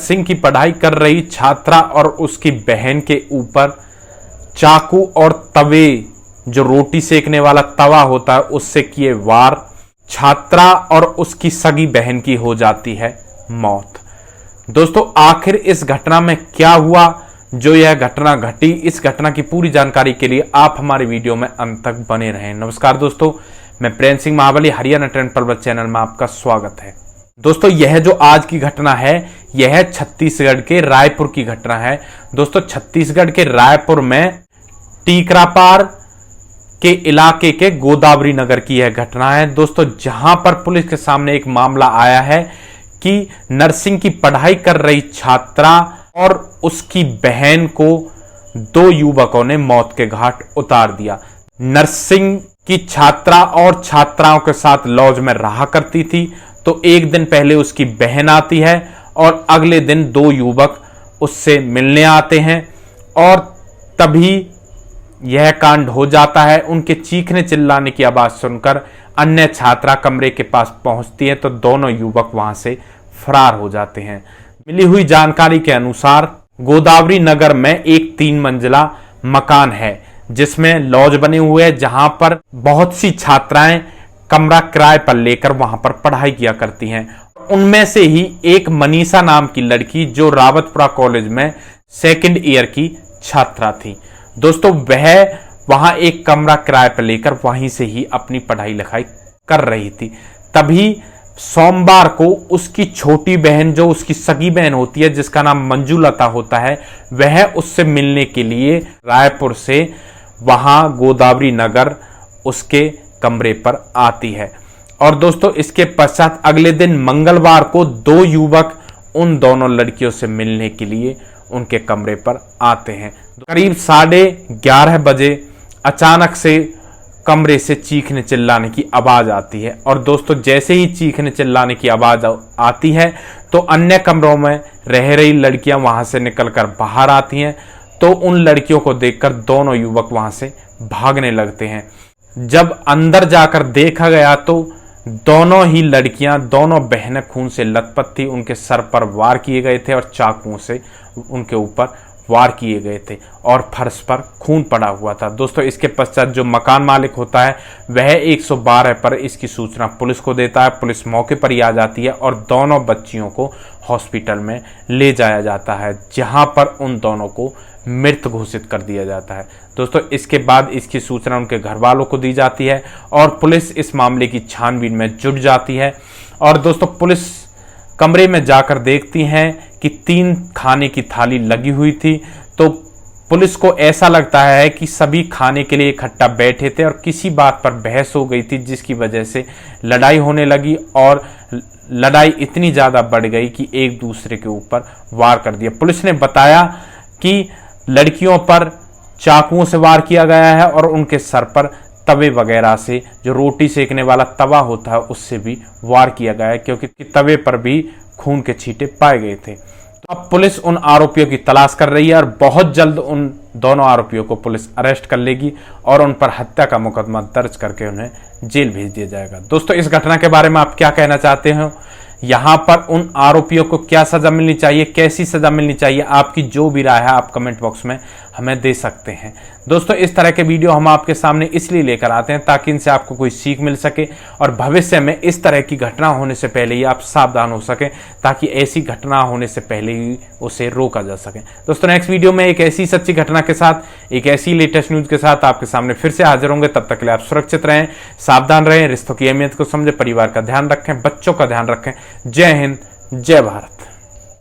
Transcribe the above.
सिंह की पढ़ाई कर रही छात्रा और उसकी बहन के ऊपर चाकू और तवे, जो रोटी सेकने वाला तवा होता है, उससे किए वार। छात्रा और उसकी सगी बहन की हो जाती है मौत। दोस्तों आखिर इस घटना में क्या हुआ, जो यह घटना घटी, इस घटना की पूरी जानकारी के लिए आप हमारे वीडियो में अंत तक बने रहें। नमस्कार दोस्तों, मैं प्रेम सिंह महाबली, हरियाणा ट्रेंड पर्वत चैनल में आपका स्वागत है। दोस्तों यह जो आज की घटना है, यह छत्तीसगढ़ के रायपुर की घटना है। दोस्तों छत्तीसगढ़ के रायपुर में टीकरापार के इलाके के गोदावरी नगर की यह घटना है। दोस्तों जहां पर पुलिस के सामने एक मामला आया है कि नर्सिंग की पढ़ाई कर रही छात्रा और उसकी बहन को दो युवकों ने मौत के घाट उतार दिया। नर्सिंग की छात्रा और छात्राओं के साथ लॉज में रहा करती थी, तो एक दिन पहले उसकी बहन आती है और अगले दिन दो युवक उससे मिलने आते हैं और तभी यह कांड हो जाता है। उनके चीखने चिल्लाने की आवाज सुनकर अन्य छात्रा कमरे के पास पहुंचती है, तो दोनों युवक वहां से फरार हो जाते हैं। मिली हुई जानकारी के अनुसार गोदावरी नगर में एक 3 मंजिला मकान है जिसमें लॉज बने हुए हैं, जहां पर बहुत सी छात्राएं कमरा किराए पर लेकर वहां पर पढ़ाई किया करती हैं। उनमें से ही एक मनीषा नाम की लड़की, जो रावतपुरा कॉलेज में 2nd ईयर की छात्रा थी। दोस्तों वह वहां एक कमरा किराए पर लेकर वहीं से ही अपनी पढ़ाई लिखाई कर रही थी। तभी सोमवार को उसकी छोटी बहन, जो उसकी सगी बहन होती है, जिसका नाम मंजुलता होता है, वह उससे मिलने के लिए रायपुर से वहां गोदावरी नगर उसके कमरे पर आती है। और दोस्तों इसके पश्चात अगले दिन मंगलवार को दो युवक उन दोनों लड़कियों से मिलने के लिए उनके कमरे पर आते हैं। करीब 11:30 बजे अचानक से कमरे से चीखने चिल्लाने की आवाज आती है। और दोस्तों जैसे ही चीखने चिल्लाने की आवाज आती है, तो अन्य कमरों में रह रही लड़कियां वहां से निकलकर बाहर आती हैं। तो उन लड़कियों को देखकर दोनों युवक वहां से भागने लगते हैं। जब अंदर जाकर देखा गया तो दोनों ही लड़कियां, दोनों बहनें खून से लथपथ थी। उनके सर पर वार किए गए थे और चाकुओं से उनके ऊपर वार किए गए थे और फर्श पर खून पड़ा हुआ था। दोस्तों इसके पश्चात जो मकान मालिक होता है, वह 112 पर इसकी सूचना पुलिस को देता है। पुलिस मौके पर ही आ जाती है और दोनों बच्चियों को हॉस्पिटल में ले जाया जाता है, जहां पर उन दोनों को मृत घोषित कर दिया जाता है। दोस्तों इसके बाद इसकी सूचना उनके घर वालों को दी जाती है और पुलिस इस मामले की छानबीन में जुट जाती है। और दोस्तों पुलिस कमरे में जाकर देखती हैं कि 3 खाने की थाली लगी हुई थी। तो पुलिस को ऐसा लगता है कि सभी खाने के लिए इकट्ठा बैठे थे और किसी बात पर बहस हो गई थी, जिसकी वजह से लड़ाई होने लगी और लड़ाई इतनी ज़्यादा बढ़ गई कि एक दूसरे के ऊपर वार कर दिया। पुलिस ने बताया कि लड़कियों पर चाकुओं से वार किया गया है और उनके सर पर तवे वगैरह से, जो रोटी सेकने वाला तवा होता है, उससे भी वार किया गया है, क्योंकि तवे पर भी खून के छींटे पाए गए थे। तो अब पुलिस उन आरोपियों की तलाश कर रही है और बहुत जल्द उन दोनों आरोपियों को पुलिस अरेस्ट कर लेगी और उन पर हत्या का मुकदमा दर्ज करके उन्हें जेल भेज दिया जाएगा। दोस्तों इस घटना के बारे में आप क्या कहना चाहते हो? यहां पर उन आरोपियों को क्या सजा मिलनी चाहिए, कैसी सजा मिलनी चाहिए? आपकी जो भी राय है आप कमेंट बॉक्स में हमें दे सकते हैं। दोस्तों इस तरह के वीडियो हम आपके सामने इसलिए लेकर आते हैं ताकि इनसे आपको कोई सीख मिल सके और भविष्य में इस तरह की घटना होने से पहले ही आप सावधान हो सकें, ताकि ऐसी घटना होने से पहले ही उसे रोका जा सके। दोस्तों नेक्स्ट वीडियो में एक ऐसी सच्ची घटना के साथ, एक ऐसी लेटेस्ट न्यूज के साथ आपके सामने फिर से हाजिर होंगे। तब तक के लिए आप सुरक्षित रहें, सावधान रहें, रिश्तों की अहमियत को समझे, परिवार का ध्यान रखें, बच्चों का ध्यान रखें। जय हिंद, जय भारत।